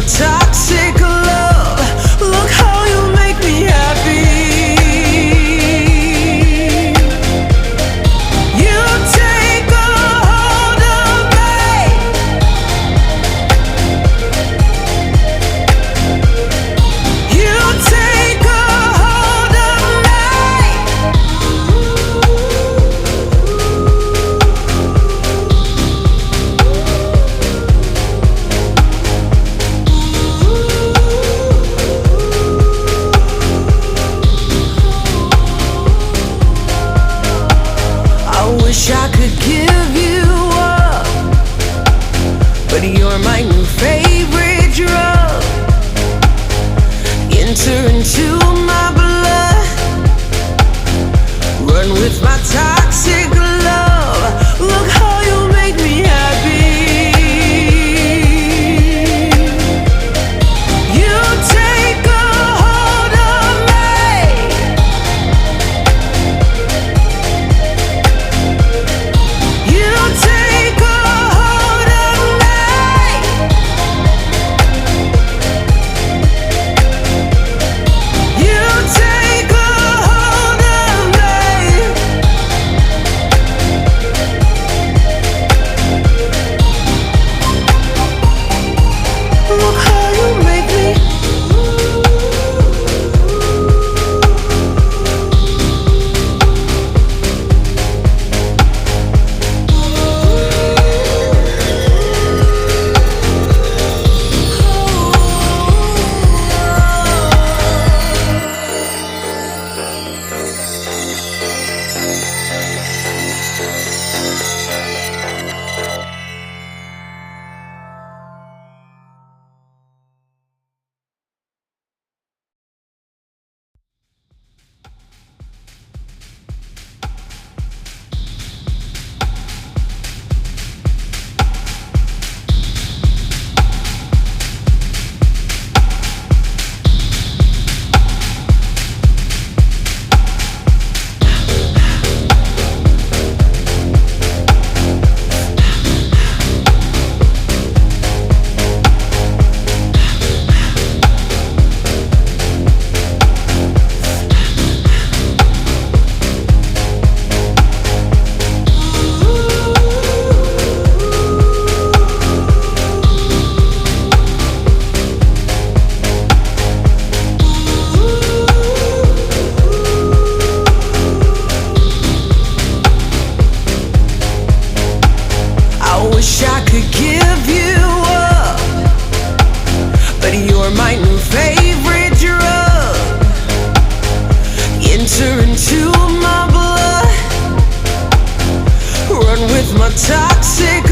toxic love. Look how you make me happy. You take a hold of me. You take a hold of me. I wish I could give you up, but you're my new favorite drug. Enter into my blood, run with my toxic love. Look how you make me happy. You take a hold of me. You take a hold of me. You take a hold of me. Look how you make me. I wish I could give you up, but you're my new favorite drug. Enter into my blood, run with my toxic